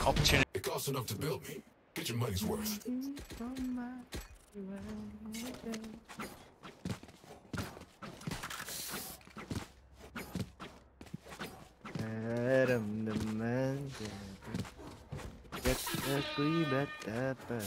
opportunity. It costs enough to build me. Get your money's worth. Naramdaman at ako'y bata pa.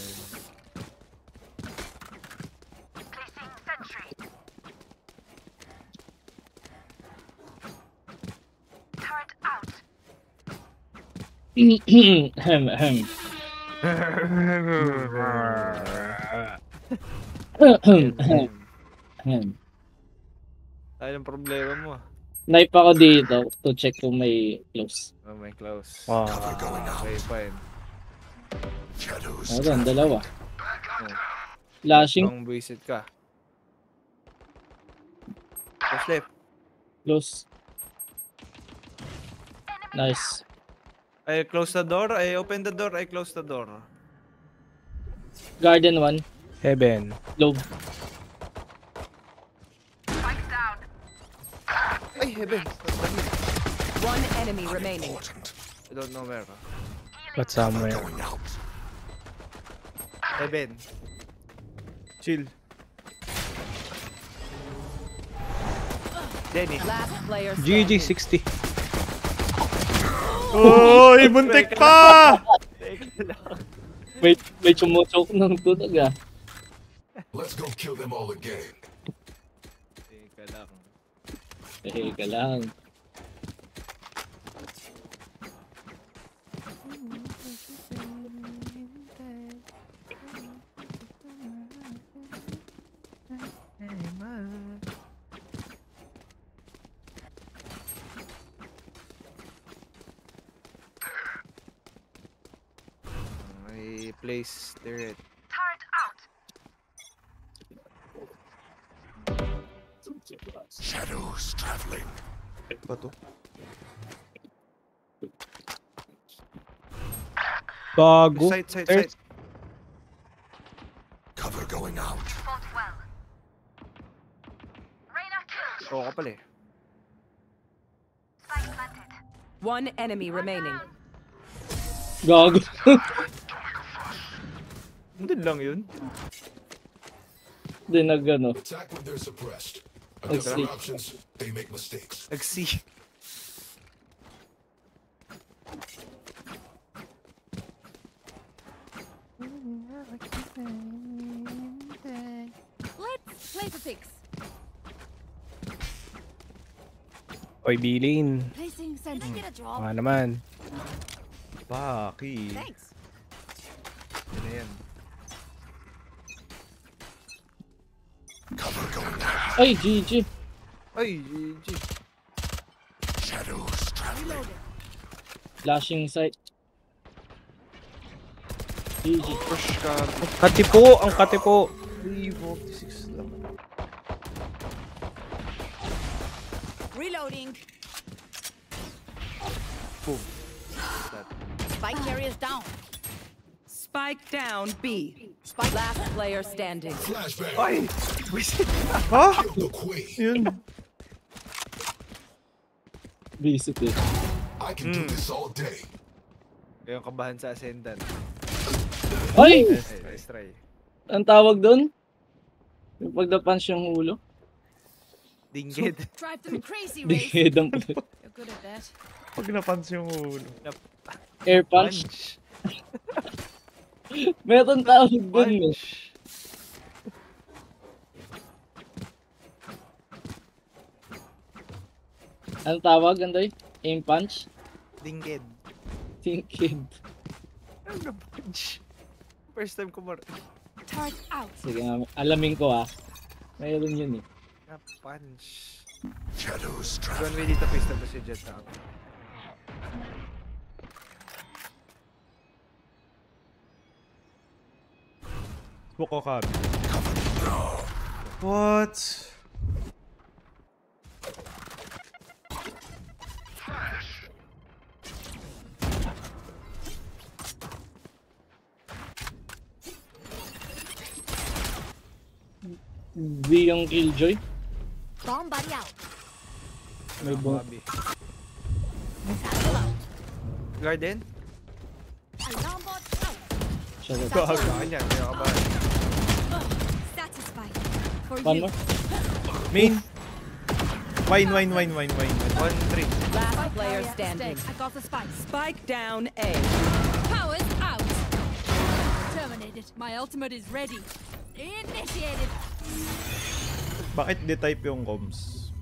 Ano ang problema mo? Snipe ako dito to check kung may close. Oh, may close. Okay, fine. Ayun, dalawa. Flashing. Long visit ka. Just left. Close. Nice. I close the door. I open the door. I close the door. Garden 1. Heaven. Low. Ay, heaven. One enemy remaining. I don't know where. But somewhere. Heaven. Chill. Denny. Last player GG standing. 60. Oy, buntik pa! May chumusok ng tunog ah. Let's go kill them all again. Teka lang. Teka lang. I place turret. Shadows traveling. Bato. Bago. Side. Cover going out. Oo ka pala eh. One enemy remaining. Gago. Hindi lang yun. Hindi nag-ano. Attack when they're suppressed. Let's Against see. their options, they make mistakes. Nag-see. Let's play for fix. Oy, Bilin. Placing sentry. Can I get a drop? Mga naman. Baki. Thanks. Yun na yan. Cover going out. Ay, GG. Ay, GG. Shadows traveling. Flashing sight. GG. Push ka. Katipo, ang katipo. 346 lang. Reloading. Boom. Spike carriers down. Spike down B. Spike last player standing. Flashbang. Ay! Wisit! Kill the queen. Yun. Visit eh. I can do this all day. Yung kabahan sa Ascendant. Ay! Nice try. Ang tawag doon? Yung pag na-punch yung ulo. Dinggit. Drive them crazy, Di Race. hedang You're good at that. Pag napansin yung ulo. air punch. Meron tawag doon eh. Anong tawag, Andoy? Aim punch? Dinggit. Kid. Ano punch? First time ko Target out. Sige nga, alamin ko ah. Mayroon yun eh. na-punch. Shadows Gawin traveling. mo dito face na si Jet na ako. Buko ka. What? V yung Killjoy. Bomb body out. May bomb. Bobby. Garden? Alarm bot out. Shadow. Akin yan, kaya ka ba? Satisfied. For One you. more. Main. Wine. 1-3. Last player Barrier standing. stay. I got the spike. Spike down A. Powers out. Terminated. My ultimate is ready. Initiated. Bakit di-type yung comms?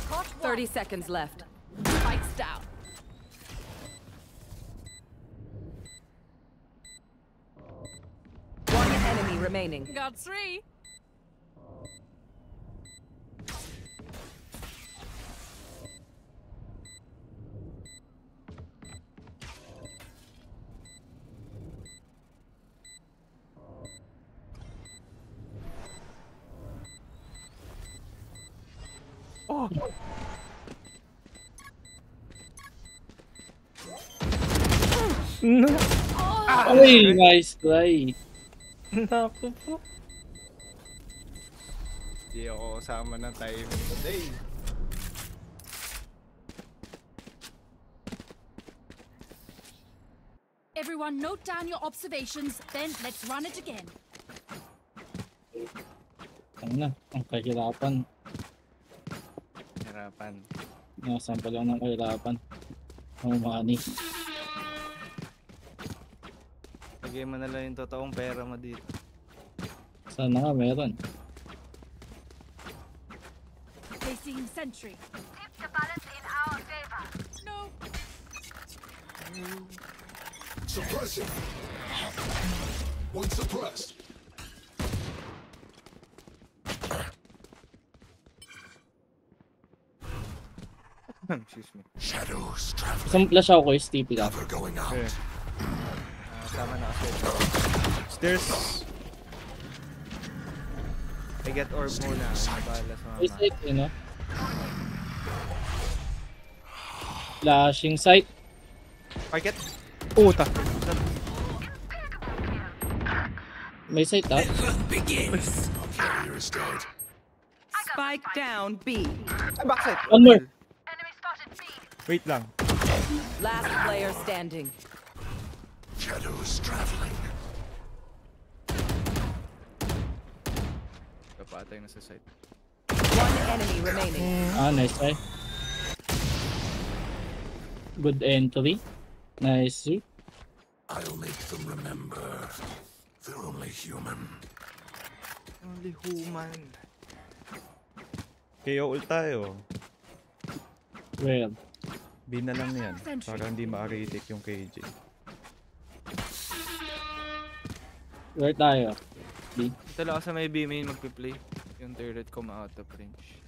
Caught one. 30 seconds left. Spikes down. One enemy remaining. Got 3. No. Uy, nice try. Naku po. Hindi ako kasama ng timing today. Everyone note down your observations, then let's run it again. Ang kahirapan. Hirapan. Nasampa lang ng kahirapan. Ang money. Lagay mo na lang yung totoong pera mo dito. Sana nga meron. Placing sentry. No. Suppressing. One suppressed. Excuse me. Shadows traveling. Isang flash ako is TP lang. Cover going out. Okay. Sama na kasi. Stairs. I get orb muna. Bala sa May mama. sight, no? Flashing sight. Market. Puta. May sight, ah. Carrier is dead. Spike down B. Ay, backside. One more. Wait lang. Last player standing. Shadows traveling. Kapatay na sa site. One enemy remaining. Ah, nice try. Good entry. Nice. I'll make them remember. They're only human. Only human. KO ult tayo. Well, B na lang yan. Para hindi ma-retake yung KJ. where tayo? B. Ito lang ako sa may B main magpi-play. Yung turret ko ma-out of range.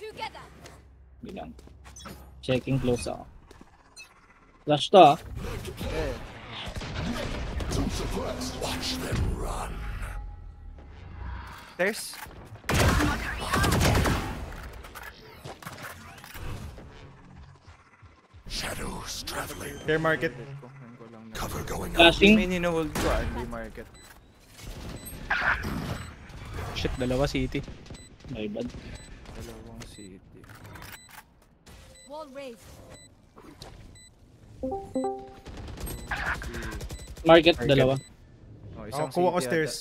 Together. Bilang. Checking close ako. Flash to, ah. Two suppressed. Watch them run. Stairs. Shadows traveling. Fair market. Cover going out. Flashing. Main hinahold ko hindi market. Shit, dalawa city. My bad. Dalawang city. Wall raised. Market, dalawa. Oh, Ako, isang kuha ko city stairs.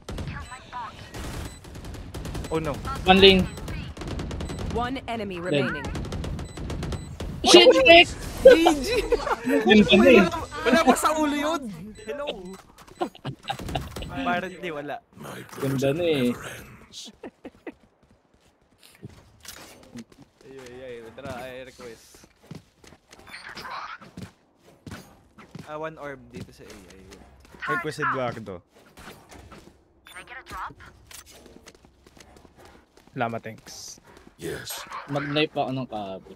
ata. Oh no. One lane. One enemy remaining. Shit! Yun pa na eh. Wala pa sa ulo yun! Hello! Apparently wala. My Ganda na eh. never ends. Ay, tara, I request. One orb dito sa AI. Request Eduardo. Lama, thanks. Yes. Mag-knife ako ng kabi.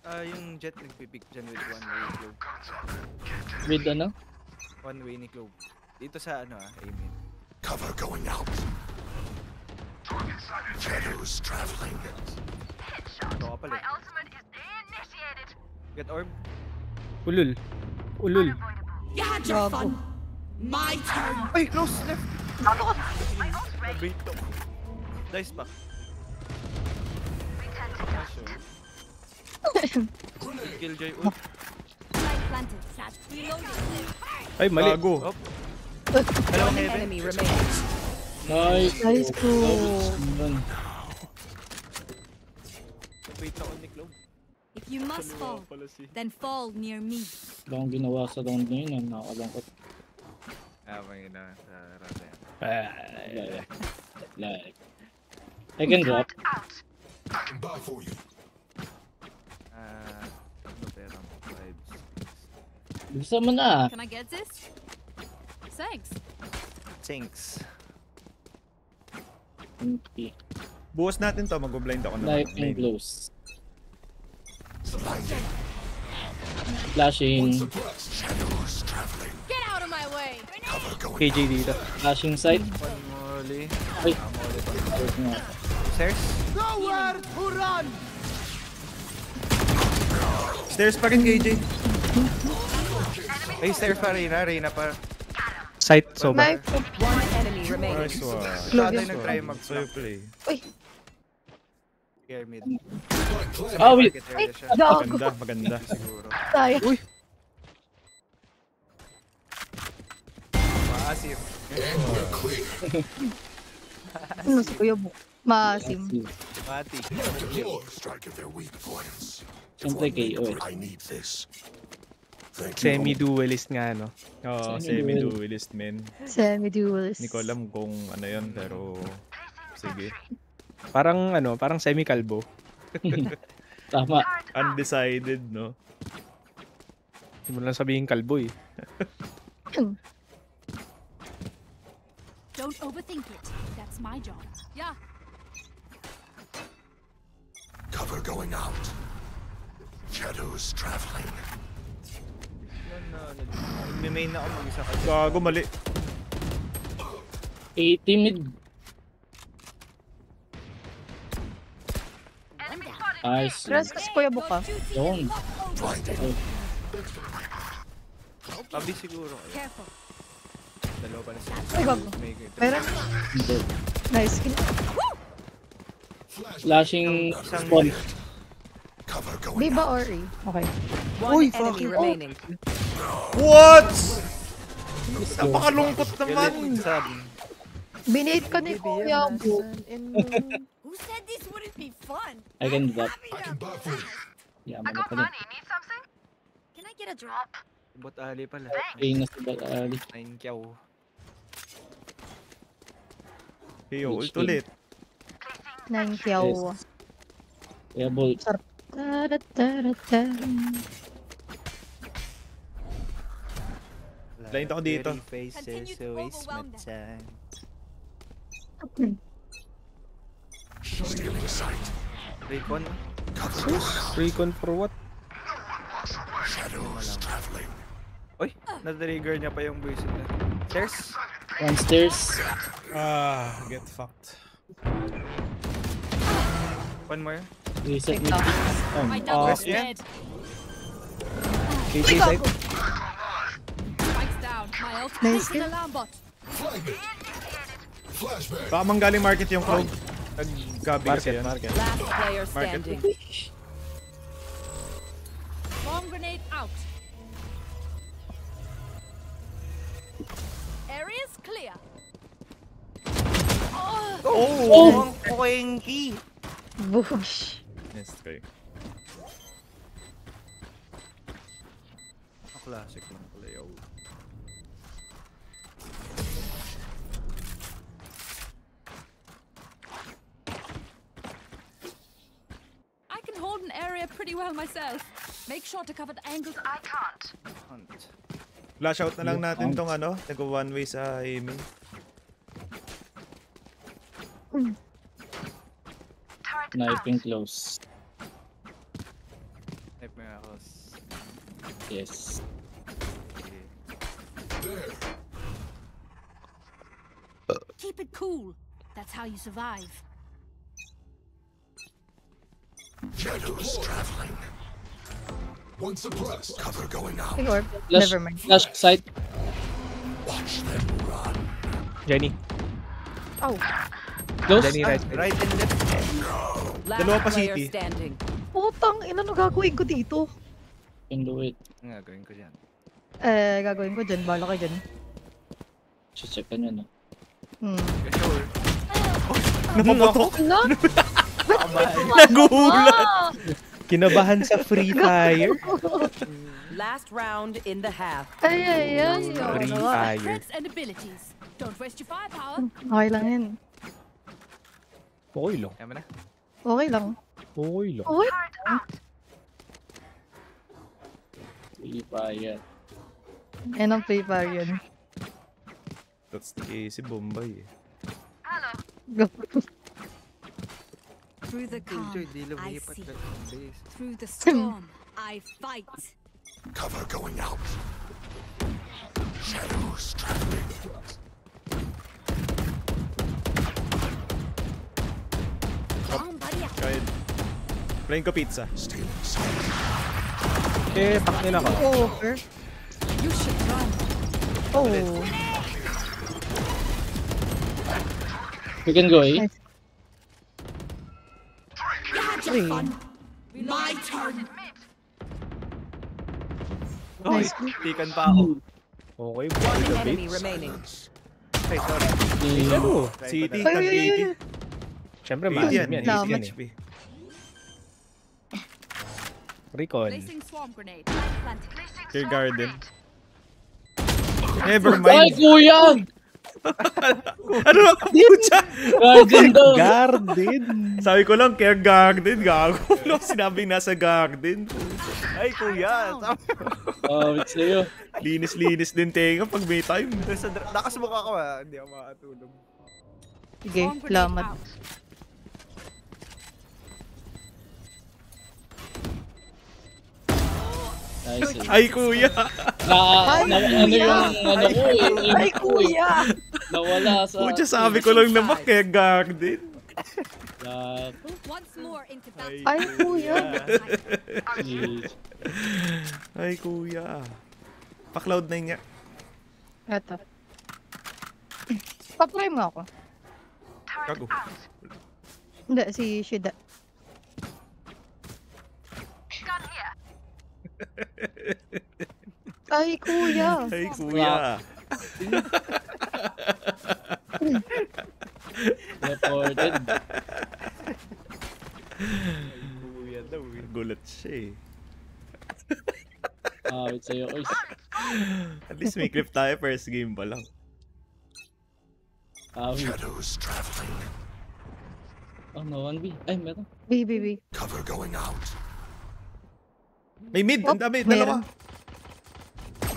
Yung jet nagpipick dyan with one way globe. With ano? One way ni globe. Dito sa ano aiming. Cover going out. Shadows traveling. Ito ka pala. Get orb. Ulul. Ulul. You had your fun. My turn. Ay, close left. Nabait to. Dice pa. Killjoy ult. Light planted. Flash reloaded. Ay, mali. Op. One enemy remaining. Nice. Nice ko. Yun. Wait ako ni Clove. If you must fall, then fall near me. Wala akong ginawa sa round na yun. Nakakalangkot. May na sa rata yan. Like. I can drop. I can buy for you. Ano perang vibes? Gusto mo na. Can I get this? Thanks. Thanks. Okay. Bukas natin to, mag-blind ako na. Life and close. Flashing. Shadows traveling. Get out of my way. Cover going KJ dito. Flashing sight. One molly. Ay. Stairs? Stairs pa rin, KJ. Ay, stairs pa, Reyna. Reyna pa. Sight, soba. Knife. One enemy remaining. Nice one. Shadow yung nag-try So you mag-flank. play. Uy, Scare mid. Ah, wait. Market area siya. gago. Maganda, maganda. Siguro. Tayo. Maasif. Ano si Kuya Buk? Maasim. Mati. strike at their weak points. Siyempre KO eh. I need this. Thank you. Semi-duelist nga, no? Oo, semi-duelist, men. Semi-duelist. Hindi ko alam kung ano yun, pero... Sige. Parang, ano, parang semi-kalbo. Tama. Undecided, no? Hindi mo lang sabihin kalbo, eh. Don't overthink it. That's my job. Yeah. Cover going out. Shadows traveling. Nag-main na ako mag-isa ka. Gago, mali. 80 mid. Nice. Rest kasi Kuya Buk ka. Yun. Blinding. Tabi siguro. Careful. Dalawa pa na sila. Ay, gago. May Meron. Nice. Flashing spawn. Cover going B ba out. or A? Okay. One enemy remaining. What? Napakalungkot naman. Sab. Binate ka ni Kuya Buk. Who said this wouldn't be fun? I can drop. I can buy for you. Yeah, maganda. Can I get a drop? Bot ali pala. Okay na si Bali. 9 kyaw. Hey, ult ulit. 9 kyaw. Kaya bolt. Ta-da-ta-da-ta. Blind ako dito. Continue to overwhelm them. Stealing sight. Recon. Cover going out. Recon for what? Shadows traveling. Uy, na-trigger niya pa yung buisit na. Stairs? One stairs. Get fucked. One more. Reset Wait mid. lang. My double is yeah. dead. KJ side. Spikes down. My ult Nice is kill. an alarm bot. Flashbang. Baka manggaling market yung crowd. Nag-gabi kasi yan. Market. Last player standing. Bomb grenade out. Area's clear. Oh! Koenki! Bush. Yes, okay. Classic lang pala yun. I can hold an area pretty well myself. Make sure to cover the angles. Hunt. Flash out na lang natin tong ano, nag-one way sa aiming. Knifing close. Type mo ako. Yes. Keep it cool. That's how you survive. Shadows traveling. One suppressed. Cover going out. Ay, orb. Flash, Never mind. flash sight. Watch Jenny. Oh. Close. Jenny, right. Right and left. Last Dalawa pa player city. standing. Putang, ina no gagawin ko dito? Can do it. Ang gagawin ko dyan. Gagawin ko dyan. Bala ka dyan. Check ka nyo, no? Sure. Napapatok. Ano? Nagulat. Kinabahan sa Free Fire. Last round in the half. Ay, ay, ay. Free Fire. Strengths and abilities. Don't waste your firepower. Okay lang yan. Okay lang. Kaya mo na? Okay lang. Okay lang. Okay. Free Fire. Yan ang Free Fire yun. That's the case, si Bombay eh. Through the calm, Di I lumipat see. ka ng base. Through the storm, I fight. Cover going out. Shadows traveling. Calm, buddy. Kahit plain ko pizza. Stealing sight. Eh, pakin ako. Over. You should run. Oh. We can go, eh? Nice. You had your fun. My turn. Nice. Tikan pa ako. Okay, One ball the enemy bait. remaining. Ay, sorry. Oh, City, Ay, ay, ay, ay. Cavite. syempre, Easy maasim yan, yan. easy Easy yan HP. eh. Recon. Placing swarm grenade. Planted. Care Garden. Ay, Nevermind. kuya! Ano? Pucha! Garden daw! Garden. Sabi ko lang, Care Garden. Gago. Wala sinabing nasa garden. Ay, kuya! It's sa'yo. Linis-linis din tenga pag may time. Nakasmuk ako ha. Hindi ako makatulog. Sige, Swarm grenade salamat. out. Nice, eh. Ay, kuya! Ano yung ano ko, eh. Ay, kuya! Nawala sa... Pucha, sabi ko lang naman, Care Garden. Lahat. Once more into battle. Ay, kuya! Jeez. Ay, kuya. Pa-cloud 9 niya. Eto. Pa-prime nga ako. Kago. Hindi, si Shida. Ay, kuya! Ay, kuya. Reported. Kuya daw eh. Gulat siya eh. It's sa'yo. Uy. At least may clip tayo first game pa lang. Shadows traveling. Oh, no 1B. Ay, meron. B. Cover going out. May mid! Ang dami! Meron. Dalawa!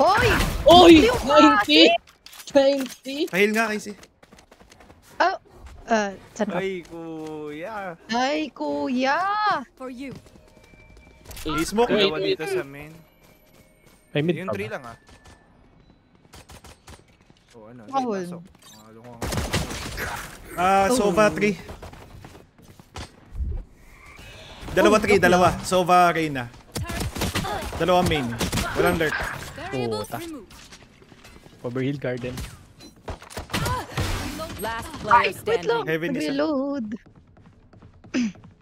Oy! Uy! 90! 90! Pahil nga, Casey. Saan ka? Ay, kuya! Ay, kuya! For you. May smoke. Wait, Dalawa dito sa main. May mid Yung pa 3 ba? lang ah. Oh, ano? Bawal. Pasok. Ano ko Sova 3. Dalawa 3, dalawa. Sova Reyna. Dalawa main. Walang lurk. Variables ta. removed. Overheal Garden. Last player Wait lang! standing. Heaven isa. Reload!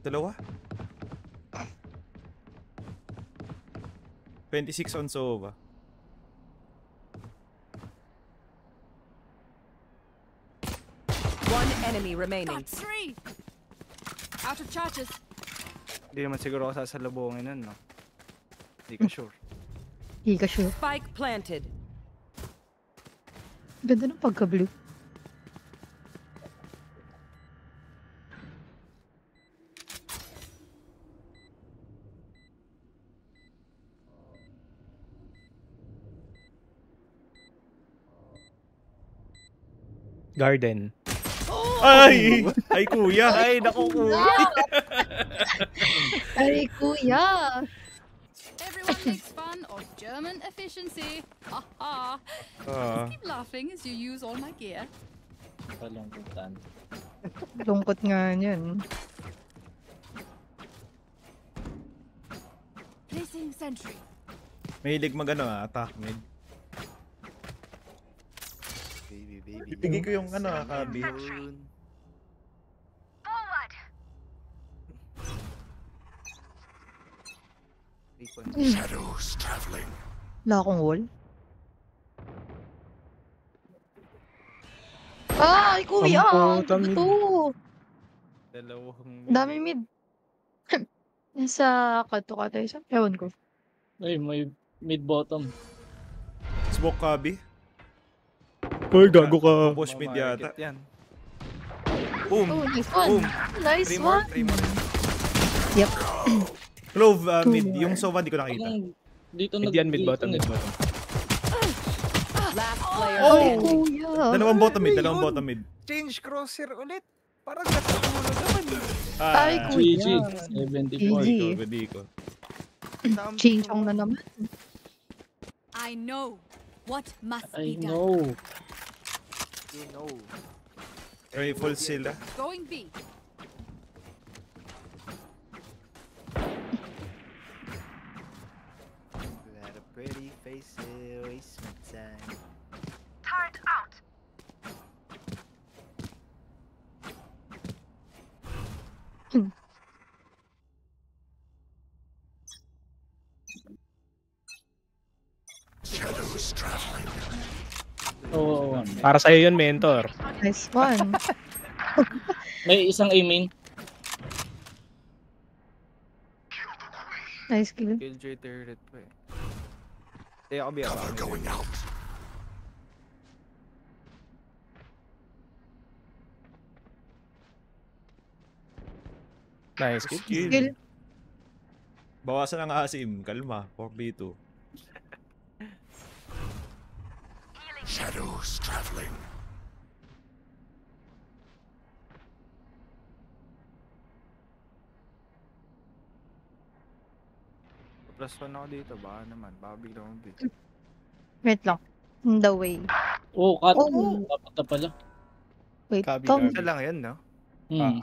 Dalawa? 26 on Sova. One enemy remaining. Got 3. Out of charges. Hindi naman siguro ako sasalubungin nun, no? Hindi ka sure. Hindi ka sure. Spike planted. Ganda ng pagka-blue. Garden. Ay! Ay, kuya! Ay, naku, kuya! Ay, kuya! Everyone makes fun of German efficiency. Ha ha. Keep laughing as you use all my gear. Palungkutan. Lungkot nga yan. Placing sentry. Mahilig mag attack mid. B. baby. Bigay ko yung ano, Kabi. Yun. Recon. Shadows traveling. Wala akong wall. Ay, kuya! Ang Ano puta, mid. to? Dalawang Dami mid. Nasa kato-kato isa. Ewan ko. Ay, may mid-bottom. Smoke Kabi. Uy, gago ka. Push mid yata. Yan. Oh, Boom! nice one. Boom! Nice 3 more, one. 3 more. Yep. Clove Two mid. more. Yung Sova hindi ko nakita. Dito Mid yan, mid bottom, mid bottom. Last player Oh! Ay, standing. kuya. Dalawang bottom mid, dalawang bottom mid. Change crosshair ulit. Parang nakatulog naman. Ay, Ah, kuya. GG. 74. GG. Pwede ko. Ching-chong na naman. I know what must I be done. know. You know. Rifle sila. Going B. Lot of pretty faces, waste my time. Shadows traveling. Oo. Para sa'yo yun, mentor. Nice one. May isang A-main. Nice kill. Killjoy turret pa eh. Kaya ako biya Cover going out. Nice. Kill. Bawasan ang asim. Kalma. 4v2. Shadows traveling. Plus 1 ako dito, baka naman. Baka bigla akong big. Wait lang. In the way. Oh, cut. Oh. Dapat na pala. Wait, Copy, Tom. copy. Isa lang yan, no? Hmm.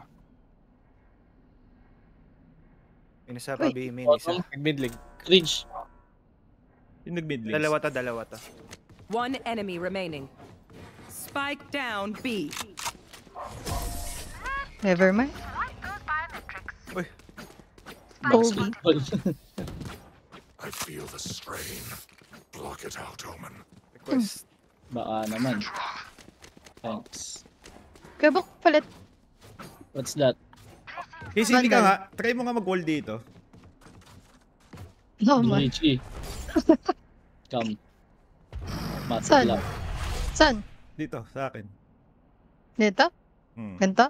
Yung isa Uy, pa B, main isa. Bottom. Mid leg. Ridge. Yung nag-mid lanes. Dalawa ta. One enemy remaining. Spike down B. Never mind. Uy. Kobe. I feel the strain. Block it out, Omen. Request. Baka naman. Thanks. Kaya bak palit. What's that? Casey, hindi ka nga. Try mo nga mag-wall dito. No man. GG. Come. Saan? Matulap. Saan? Dito, sa akin. Dito? Hmm. Ganito?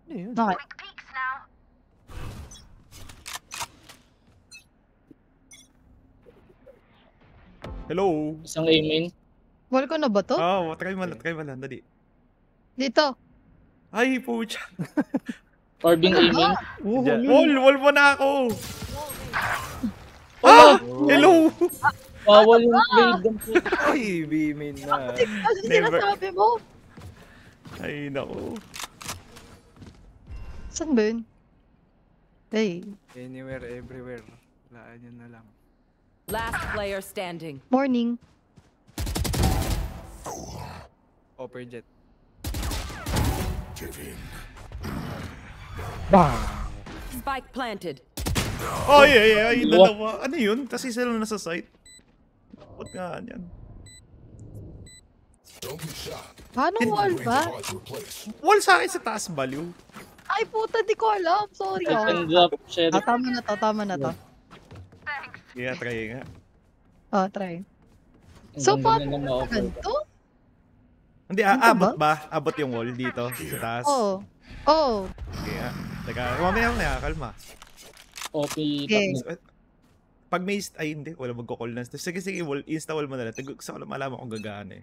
Ano yun? Okay. Hello? Isang A-main. Wall ko na ba to? Oh, try mo lang. Dali. Dito. Ay, pucha. Orbing A-main. Wall mo na ako. Oh! Hello? Bawal yung trade. Uy, B main na. Ano Never. sinasabi mo? Ay, naku. Saan ba yun? Hey. Anywhere, everywhere. Laan yun na lang. Last player standing. Morning. Upper jet. Give in. Bang! Spike planted. Ay, dalawa. Ano yun? Kasi sila nasa site. Ba't nga yan? Don't be shot. Paano wall ba? Hard to replace. Wall sa akin sa taas value. Ay puta, di ko alam. Sorry I ah. can drop sheriff. Tama na to. Kaya try nga. Oh, try. So, Hanggang paano ganun na ma-offer. ganito? Hindi, abot ba? Abot yung wall dito sa taas. Oo. Oh. Kaya, teka, mamaya, kalma. OP. Okay. Pag may, ay hindi, wala magkukall na. Sige, wall, insta-wall mo na lang. Gusto ko lang malaman kung gagaan eh.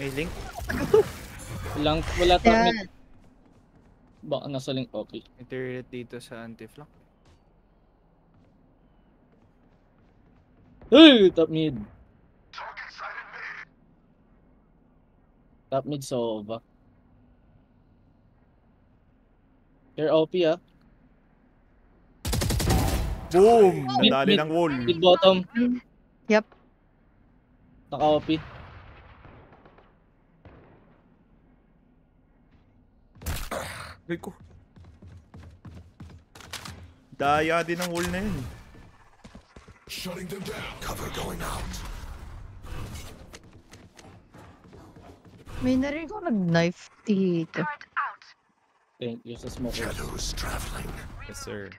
May link? Wala top mid. Yan. Baka nasa link OP. May turret dito sa anti-flank. Hey! Top mid. Top mid Sova. You're OP ah. Boom! Mid, Nadali mid. ng wall. Mid bottom. Yep. Naka OP. Ay ko. Daya din ang wall na yun. Shutting them down. Cover going out. May narinig ko nag-knife dito. Thank you sa smoke. Shadows traveling. Yes, sir.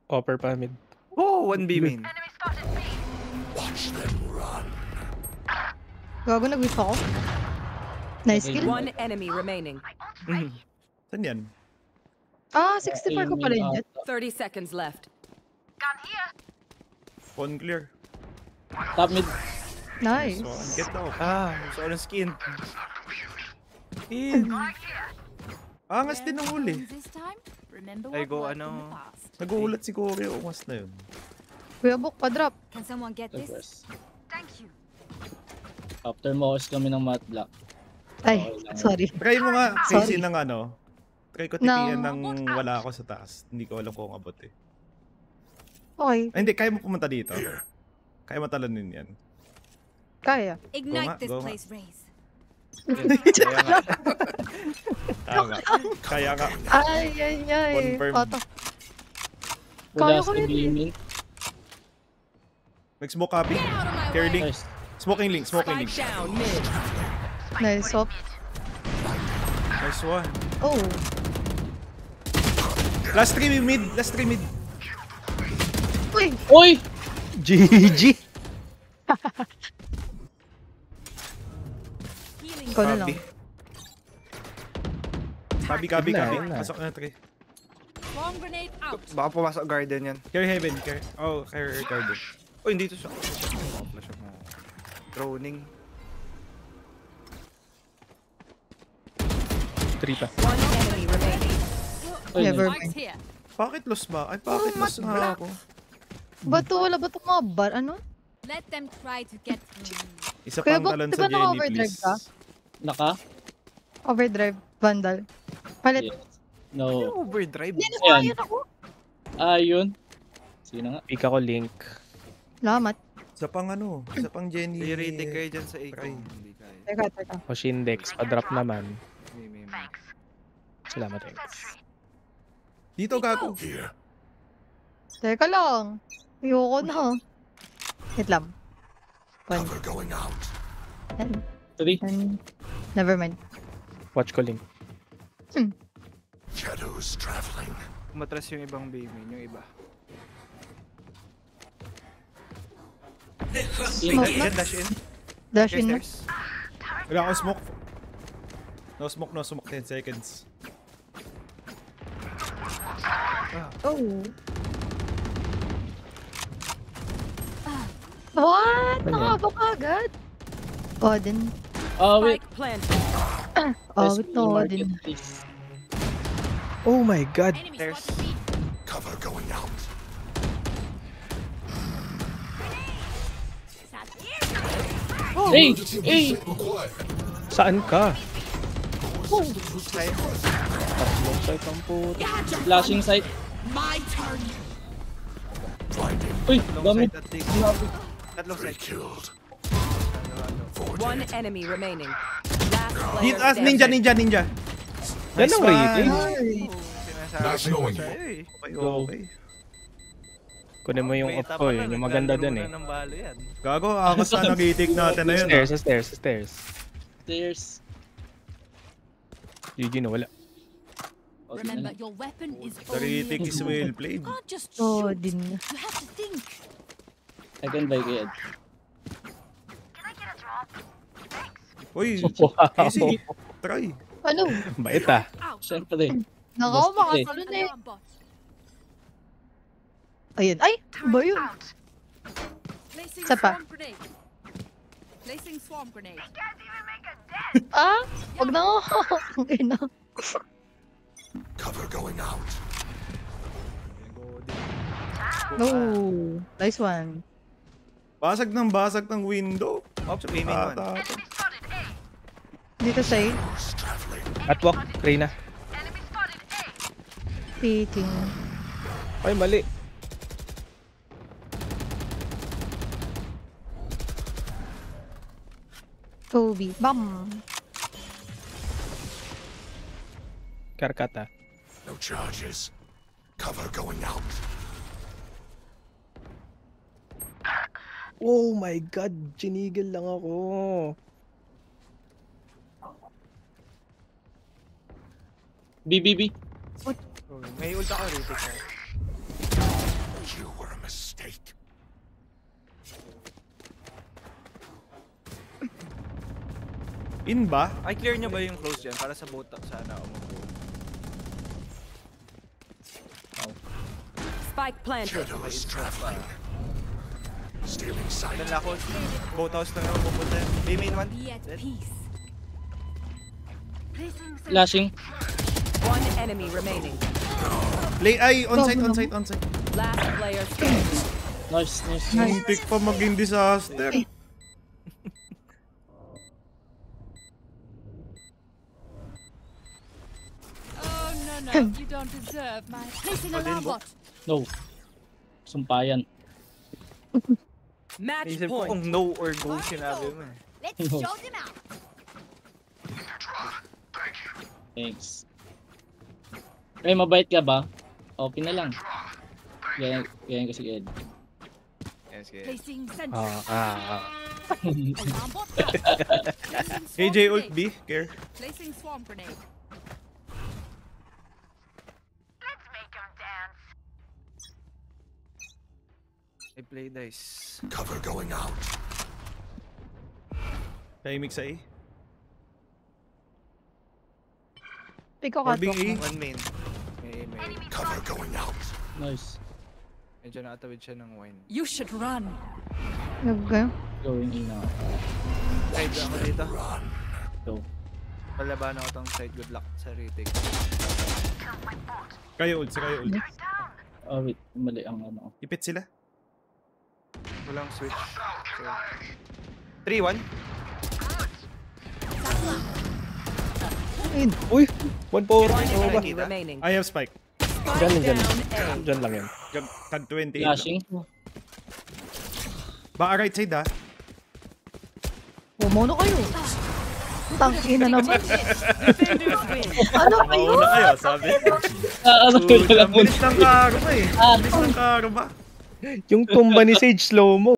Upper pa mid. Oh, 1B main. Watch them run. Gago, nag-whiff ako. Nice kill. One enemy remaining. Saan yan? Ah, 64 ko pala yun. 30 seconds left. Phone clear. Top mid. Nice. So, get out. Gusto ko ng skin. Angas din ang wall eh. This time, remember Ay, what go, worked in ano. the past. Nag-uulat si Corey. Ungas na yun. Kuya Bok, pa-drop. Can someone get this? Reverse. After Mokos kami ng mat block. Ay, sorry. Try mo nga, Sorry. Casey, ng ano. Try ko titiyan ng wala ako sa taas. Hindi ko alam kung abot eh. Okay, Ay, hindi, kaya mo pumunta dito. Here. Kaya matalanin yan. kaya. Go nga, Ignite this go nga. place, Raze. Tama. Kaya nga. Ay, ay, ay. Confirm. Oto. Kaya Wala ko sa rin eh. gaming. Nag-smoke copy. Carry link. Nice. Smoking link, smoking link. Spike down mid. Nice swap. Nice one. Oh. Last 3 mid, last 3 mid. Uy! Uy! GG! Ikaw na lang. Copy. Yun na. Pasok na 3. Bomb grenade out. Baka pumasok garden yan. Carry heaven, carry. Oh, carry garden. Oh, hindi to siya. Flash mo. Droning. 3 pa. One enemy remaining. Uy, Never nice. mind. Spike's here. Bakit lost ba? Ay, bakit lost nga ako? Bato, wala ba itong mga bar? Ano? Let them try to get through. Isa Kuya pang Bok, talon di sa ba Jenny, naka-overdrive please. ka? Naka? Overdrive, Vandal. Palit. Yes. No. Overdrive. Hindi, Ayan. nakaayun ako. Yun. Sige na nga. Pick ako link. Salamat. Isa pang ano, isa pang Jenny. I-rating kayo dyan sa A. Try. Hindi kaya. Teka. O Shindex, pa-drop naman. May. Salamat. Dito gago. Here. Teka lang. Ayoko na. Wait lang. One. Cover going out. And, 3. never mind. Watch ko link. Shadows traveling. Umatras yung ibang B main, yung iba. Smoke na. Yan, dash in. Dash in na. Stairs. Wala akong smoke. No smoke, 10 seconds. Oh. What? Nakabok agad? Odin. Wait. Spike planted. Oh, wait, no, Odin. Oh my god! Enemy There's- spotted B. Cover going out. Hey! Hey! Saan ka? Tatlong sight ang puto. Flashing sight. Uy! Long Gamit. side at least. Tatlong Three side. killed. One enemy remaining. Last player Ninja, standing. ninja. Yan ang rating. Sinasabi Nice ko knowing sa'yo you. eh. Okay. Kunin mo yung May off etapa ko na, eh. Yung maganda dun eh. naglalaro na ng balo yan. Gago, angas na nag-itik natin na yun. Stairs. Stairs. GG na wala. Remember, your weapon is Nag-itik only a is tool. well You played. can't just shoot. Odin. You have to think. I can buy Ed. Uy, Wow. Casey, try. Ano? Bait ah. Siyempre. Nakaw, Basta makasalun eh. Alarm bot. Ayun. Ay! Ba yun? Placing Isa pa. swarm grenade. Placing swarm grenade. Ah? Wag na ako. Okay na. Cover going out. Oh. Nice one. Basag ng window. Ops, B main one. Dito sa'yo. Shadows traveling. Catwalk, Reyna. Peeking. Ay, mali. Toby. Bam. Karkata. No charges. Cover going out. Oh my god, ginigil lang ako. BBB. Oh, may ult ako rito. You were a mistake. In ba? Ay, clear nyo ba yung close dyan? Para sa boat sana umupo. Spike planted. Shadows traveling. Stealing sight. Ilan lakot? Boat house lang naman pupunta. Be main one. Be at peace. Flashing. One enemy remaining. Play ay onsite. Last player standing. Nice. Muntik pa maging disaster. Oh, no. You don't deserve my... Placing alarm bot. No. Sumpayan. Match Naisip ko point. kung no or go sinabi mo eh. Let's show them out. Thanks. Eh, mabait ka ba? Okay na lang. Ganyan kasi Ed. Yes, yes. Placing sentry. Alarm bot down. Placing swarm KJ ult grenade. B, care. Placing swarm grenade. I play dice. Cover going out. Timing sa A. Pick ko Orbing catwalk. A. One main. May Cover going out. Nice. medyo nakatawid siya ng wine. You should run. Nag-go. Going in na. Side ako dito. Go. Palaban ako tong side. Good luck sa retake. Kayo ult, kayo ult. Oh wait, mali ang ano. Ipit sila. Walang switch. So, 3-1. Uy! 1-4. One Oo ba? enemy remaining. I have spike. Dyan. Down A. Dyan lang yun. Tag 20. Flashing. Baka right side ah. Pumono kayo. Tangina naman. Ano kayo? Mauna kayo, sabi. Ano Ang bilis ng karma eh. Bilis ng karma. Yung tumba ni Sage slow mo.